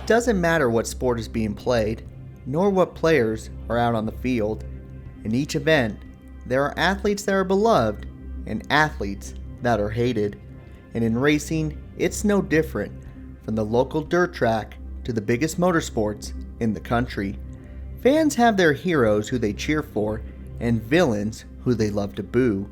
doesn't matter what sport is being played, nor what players are out on the field. In each event, there are athletes that are beloved and athletes that are hated. And in racing, it's no different, from the local dirt track to the biggest motorsports in the country. Fans have their heroes who they cheer for and villains who they love to boo.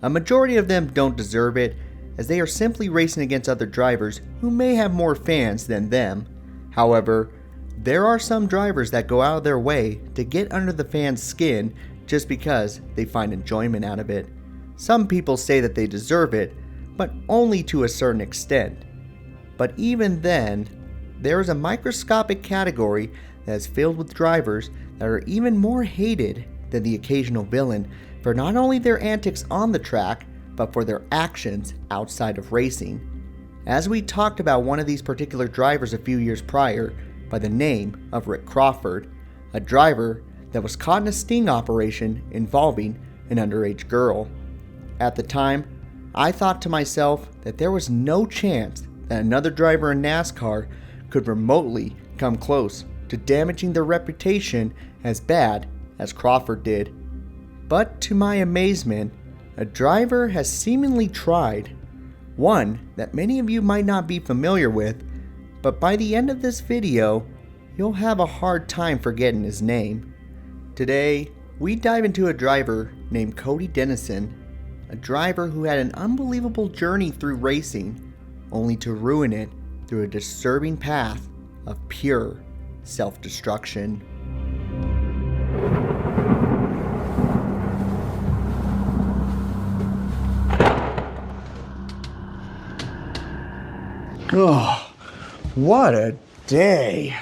A majority of them don't deserve it, as they are simply racing against other drivers who may have more fans than them. However, there are some drivers that go out of their way to get under the fans' skin just because they find enjoyment out of it. Some people say that they deserve it, but only to a certain extent. But even then, there is a microscopic category that is filled with drivers that are even more hated than the occasional villain for not only their antics on the track, but for their actions outside of racing. As we talked about one of these particular drivers a few years prior by the name of Rick Crawford, a driver that was caught in a sting operation involving an underage girl. At the time, I thought to myself that there was no chance that another driver in NASCAR could remotely come close to damaging their reputation as bad as Crawford did. But to my amazement, a driver has seemingly tried, one that many of you might not be familiar with, but by the end of this video, you'll have a hard time forgetting his name. Today, we dive into a driver named Cody Dennison, a driver who had an unbelievable journey through racing, only to ruin it through a disturbing path of pure self-destruction. Oh, what a day.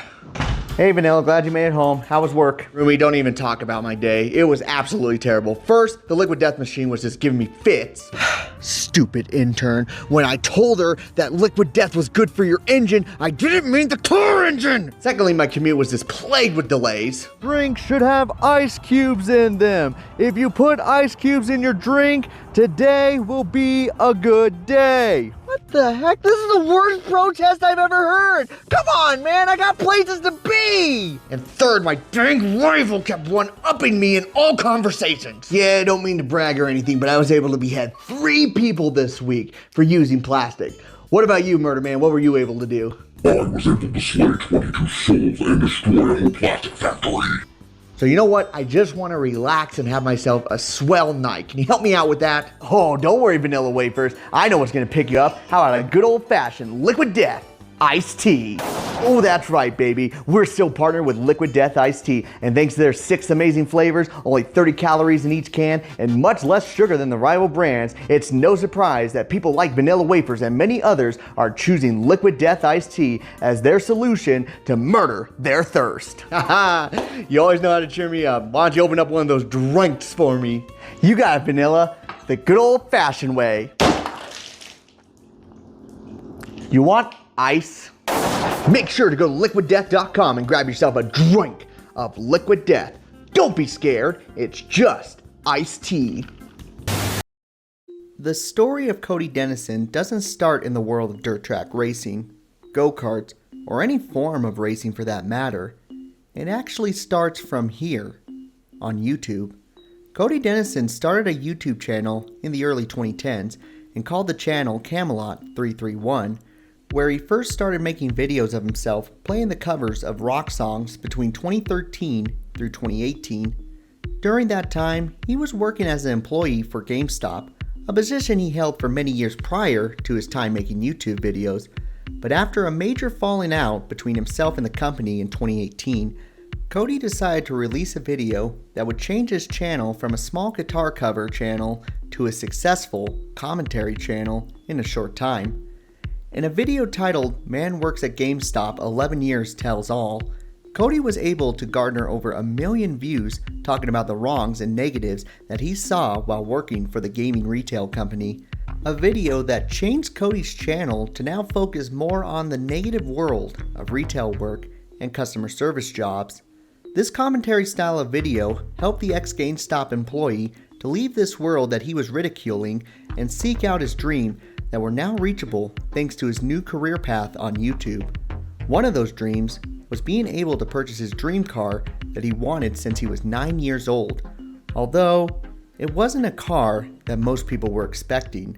Hey Vanilla, glad you made it home. How was work? Rumi, don't even talk about my day. It was absolutely terrible. First, the liquid death machine was just giving me fits. Stupid intern. When I told her that liquid death was good for your engine, I didn't mean the car engine. Secondly, my commute was just plagued with delays. Drinks should have ice cubes in them. If you put ice cubes in your drink, today will be a good day. What the heck? This is the worst protest I've ever heard. Come on, man. I got places to be. And third, my dang rival kept one-upping me in all conversations. Yeah, I don't mean to brag or anything, but I was able to behead 3 people this week for using plastic. What about you, Murder Man? What were you able to do? I was able to slay 22 souls and destroy a whole plastic factory. So you know what? I just want to relax and have myself a swell night. Can you help me out with that? Oh, don't worry, Vanillawafers. I know what's going to pick you up. How about a good old-fashioned Liquid Death iced tea? Oh, that's right, baby. We're still partnered with Liquid Death iced tea, and thanks to their 6 amazing flavors, only 30 calories in each can, and much less sugar than the rival brands, it's no surprise that people like Vanillawafers and many others are choosing Liquid Death iced tea as their solution to murder their thirst. Haha, you always know how to cheer me up. Why don't you open up one of those drinks for me? You got it, Vanilla, the good old-fashioned way. You want ice? Make sure to go to liquiddeath.com and grab yourself a drink of Liquid Death. Don't be scared, it's just iced tea. The story of Cody Dennison doesn't start in the world of dirt track racing, go-karts, or any form of racing for that matter. It actually starts from here, on YouTube. Cody Dennison started a YouTube channel in the early 2010s and called the channel Camelot 331, where he first started making videos of himself playing the covers of rock songs between 2013 through 2018. During that time, he was working as an employee for GameStop, a position he held for many years prior to his time making YouTube videos. But after a major falling out between himself and the company in 2018, Cody decided to release a video that would change his channel from a small guitar cover channel to a successful commentary channel in a short time. In a video titled "Man Works at GameStop 11 Years Tells All," Cody was able to garner over 1 million views talking about the wrongs and negatives that he saw while working for the gaming retail company. A video that changed Cody's channel to now focus more on the negative world of retail work and customer service jobs. This commentary style of video helped the ex-GameStop employee to leave this world that he was ridiculing and seek out his dream that were now reachable thanks to his new career path on YouTube. One of those dreams was being able to purchase his dream car that he wanted since he was 9 years old, although it wasn't a car that most people were expecting.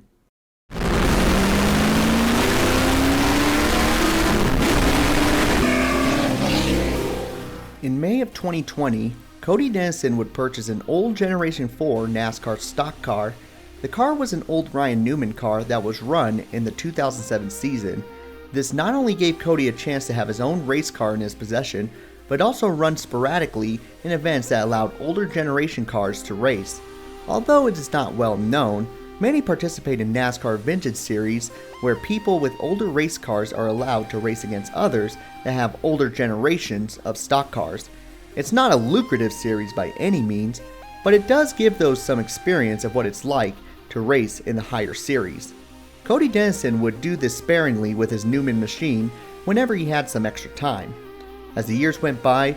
In May of 2020, Cody Dennison would purchase an old Generation 4 NASCAR stock car. The car was an old Ryan Newman car that was run in the 2007 season. This not only gave Cody a chance to have his own race car in his possession, but also run sporadically in events that allowed older generation cars to race. Although it is not well known, many participate in NASCAR Vintage Series, where people with older race cars are allowed to race against others that have older generations of stock cars. It's not a lucrative series by any means, but it does give those some experience of what it's like to race in the higher series. Cody Dennison would do this sparingly with his Newman machine whenever he had some extra time. As the years went by,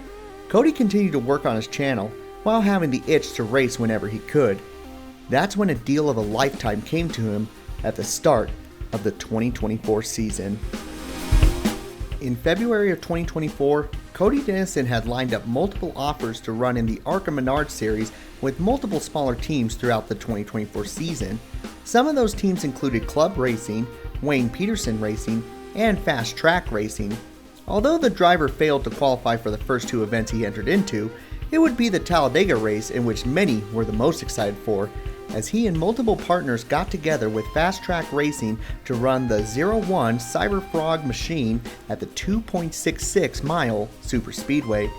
Cody continued to work on his channel while having the itch to race whenever he could. That's when a deal of a lifetime came to him at the start of the 2024 season. In February of 2024, Cody Dennison had lined up multiple offers to run in the ARCA Menard series with multiple smaller teams throughout the 2024 season. Some of those teams included Club Racing, Wayne Peterson Racing, and Fast Track Racing. Although the driver failed to qualify for the first two events he entered into, it would be the Talladega race in which many were the most excited for, as he and multiple partners got together with Fast Track Racing to run the 01 Cyber Frog machine at the 2.66 mile superspeedway.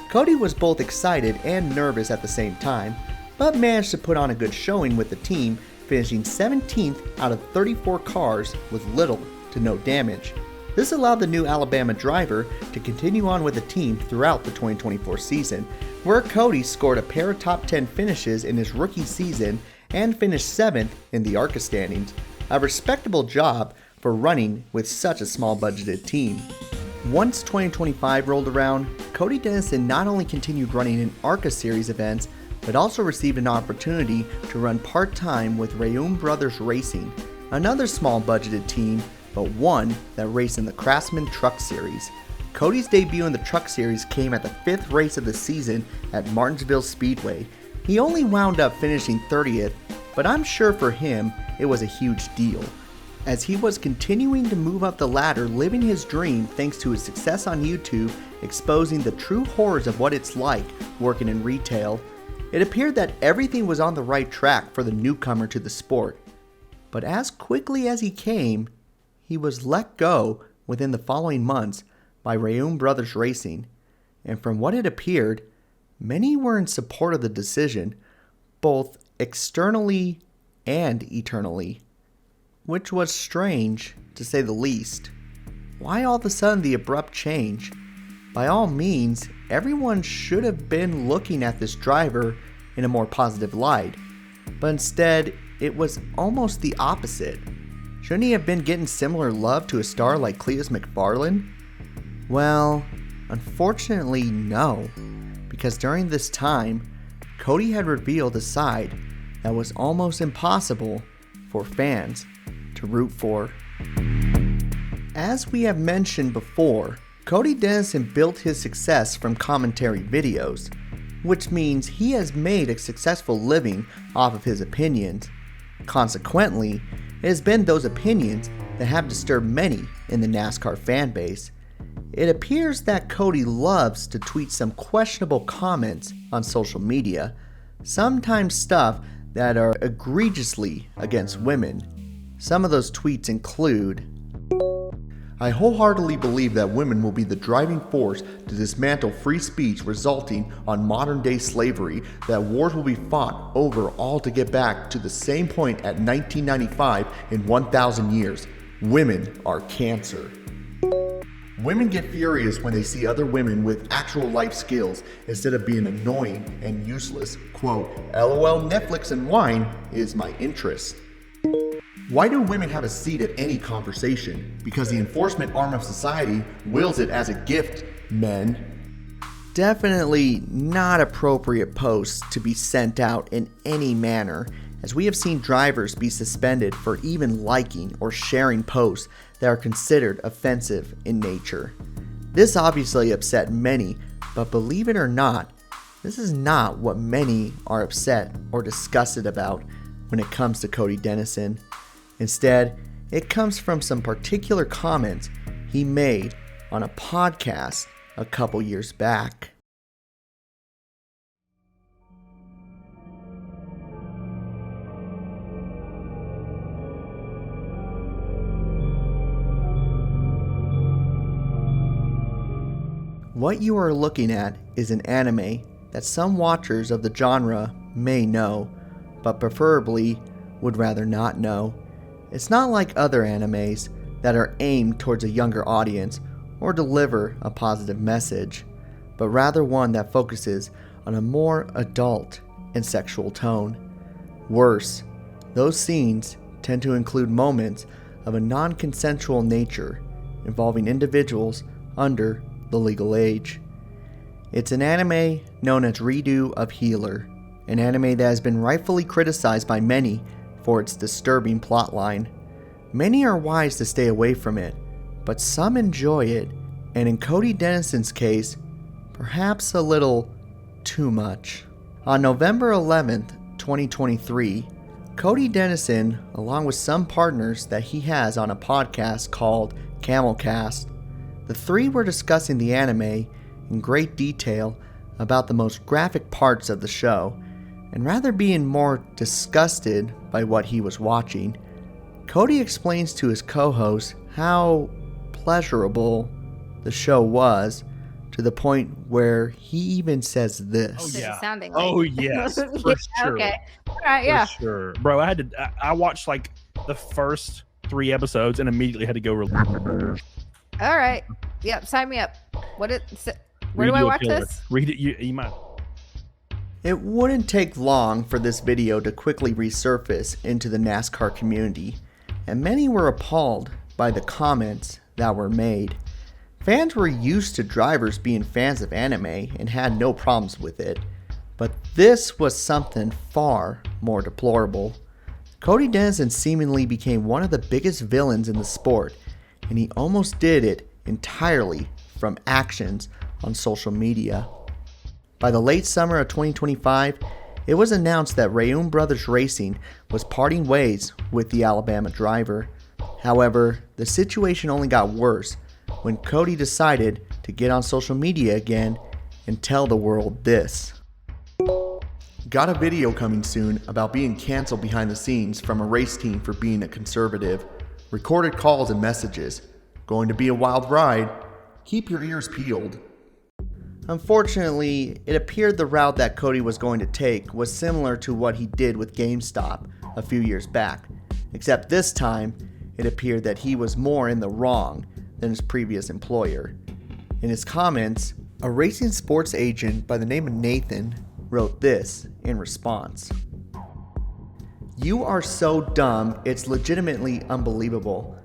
Cody was both excited and nervous at the same time, but managed to put on a good showing with the team, finishing 17th out of 34 cars with little to no damage. This allowed the new Alabama driver to continue on with the team throughout the 2024 season, where Cody scored a pair of top 10 finishes in his rookie season and finished 7th in the ARCA standings, a respectable job for running with such a small budgeted team. Once 2025 rolled around, Cody Dennison not only continued running in ARCA series events, but also received an opportunity to run part-time with Rayum Brothers Racing, another small budgeted team, but one that raced in the Craftsman Truck Series. Cody's debut in the Truck Series came at the 5th race of the season at Martinsville Speedway. He only wound up finishing 30th, but I'm sure for him it was a huge deal, as he was continuing to move up the ladder, living his dream thanks to his success on YouTube, exposing the true horrors of what it's like working in retail. It appeared that everything was on the right track for the newcomer to the sport, but as quickly as he came, he was let go within the following months by Rayum Brothers Racing, and from what it appeared, many were in support of the decision, both externally and eternally, which was strange to say the least. Why all of a sudden the abrupt change? By all means, everyone should have been looking at this driver in a more positive light, but instead it was almost the opposite. Shouldn't he have been getting similar love to a star like Cletus McFarland? Well, unfortunately no, because during this time, Cody had revealed a side that was almost impossible for fans to root for. As we have mentioned before, Cody Dennison built his success from commentary videos, which means he has made a successful living off of his opinions. Consequently, it has been those opinions that have disturbed many in the NASCAR fan base. It appears that Cody loves to tweet some questionable comments on social media, sometimes stuff that are egregiously against women. Some of those tweets include, "I wholeheartedly believe that women will be the driving force to dismantle free speech resulting on modern day slavery, that wars will be fought over all to get back to the same point at 1995 in 1,000 years. Women are cancer. Women get furious when they see other women with actual life skills instead of being annoying and useless. Quote, LOL Netflix and wine is my interest. Why do women have a seat at any conversation? Because the enforcement arm of society wills it as a gift, men." Definitely not appropriate posts to be sent out in any manner, as we have seen drivers be suspended for even liking or sharing posts that are considered offensive in nature. This obviously upset many, but believe it or not, this is not what many are upset or disgusted about when it comes to Cody Dennison. Instead, it comes from some particular comments he made on a podcast a couple years back. What you are looking at is an anime that some watchers of the genre may know, but preferably would rather not know. It's not like other animes that are aimed towards a younger audience or deliver a positive message, but rather one that focuses on a more adult and sexual tone. Worse, those scenes tend to include moments of a non-consensual nature involving individuals under the legal age. It's an anime known as Redo of Healer, an anime that has been rightfully criticized by many for its disturbing plotline. Many are wise to stay away from it, but some enjoy it, and in Cody Dennison's case, perhaps a little too much. On November 11th, 2023, Cody Dennison, along with some partners that he has on a podcast called Camelcast, the three were discussing the anime in great detail about the most graphic parts of the show, and rather being more disgusted by what he was watching, Cody explains to his co-host how pleasurable the show was, to the point where he even says this. Oh yeah. Sounding like... Oh yes, for sure. Okay. All right. Yeah. For sure, bro. I watched like the first 3 episodes and immediately had to go. All right. Yep. Sign me up. Where do I watch this? Read it. You might. It wouldn't take long for this video to quickly resurface into the NASCAR community, and many were appalled by the comments that were made. Fans were used to drivers being fans of anime and had no problems with it, but this was something far more deplorable. Cody Dennison seemingly became one of the biggest villains in the sport, and he almost did it entirely from actions on social media. By the late summer of 2025, it was announced that Rayum Brothers Racing was parting ways with the Alabama driver. However, the situation only got worse when Cody decided to get on social media again and tell the world this. Got a video coming soon about being canceled behind the scenes from a race team for being a conservative. Recorded calls and messages. Going to be a wild ride. Keep your ears peeled. Unfortunately, it appeared the route that Cody was going to take was similar to what he did with GameStop a few years back, except this time it appeared that he was more in the wrong than his previous employer. In his comments, a racing sports agent by the name of Nathan wrote this in response. "You are so dumb, it's legitimately unbelievable.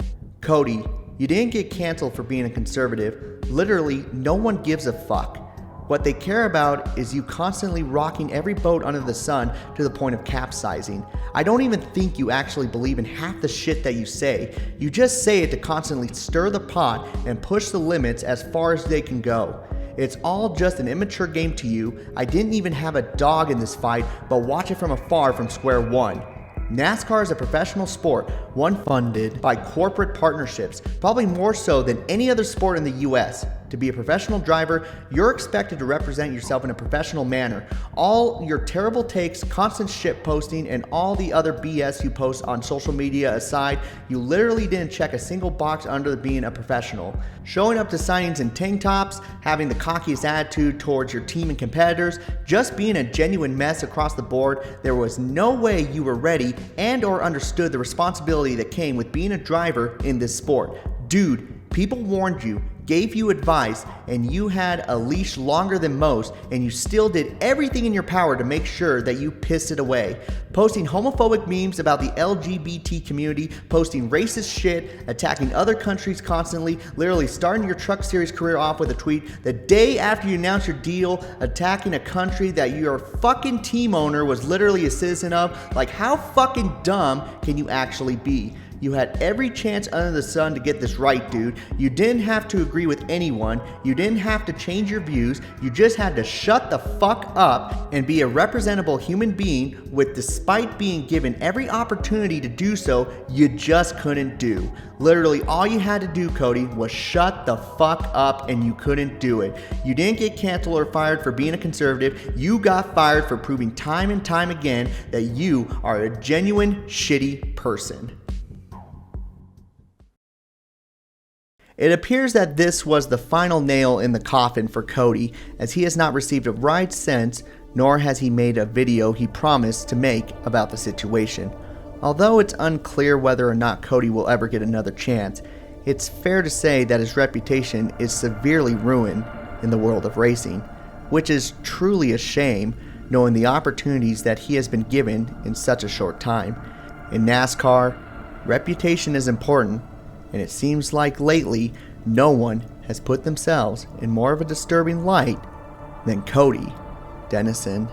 Cody, you didn't get canceled for being a conservative. Literally, no one gives a fuck. What they care about is you constantly rocking every boat under the sun to the point of capsizing. I don't even think you actually believe in half the shit that you say. You just say it to constantly stir the pot and push the limits as far as they can go. It's all just an immature game to you. I didn't even have a dog in this fight, but watch it from afar from square one. NASCAR is a professional sport, one funded by corporate partnerships, probably more so than any other sport in the US. To be a professional driver, you're expected to represent yourself in a professional manner. All your terrible takes, constant shit posting, and all the other BS you post on social media aside, you literally didn't check a single box under being a professional. Showing up to signings in tank tops, having the cockiest attitude towards your team and competitors, just being a genuine mess across the board, there was no way you were ready and or understood the responsibility that came with being a driver in this sport. Dude, people warned you, gave you advice, and you had a leash longer than most, and you still did everything in your power to make sure that you pissed it away. Posting homophobic memes about the LGBT community, posting racist shit, attacking other countries constantly, literally starting your Truck Series career off with a tweet the day after you announced your deal, attacking a country that your fucking team owner was literally a citizen of. Like, how fucking dumb can you actually be? You had every chance under the sun to get this right, dude. You didn't have to agree with anyone. You didn't have to change your views. You just had to shut the fuck up and be a representable human being, with despite being given every opportunity to do so, you just couldn't do. Literally all you had to do, Cody, was shut the fuck up, and you couldn't do it. You didn't get canceled or fired for being a conservative. You got fired for proving time and time again that you are a genuine shitty person. It appears that this was the final nail in the coffin for Cody, as he has not received a ride since, nor has he made a video he promised to make about the situation. Although it's unclear whether or not Cody will ever get another chance, it's fair to say that his reputation is severely ruined in the world of racing, which is truly a shame, knowing the opportunities that he has been given in such a short time. In NASCAR, reputation is important, and it seems like lately no one has put themselves in more of a disturbing light than Cody Dennison.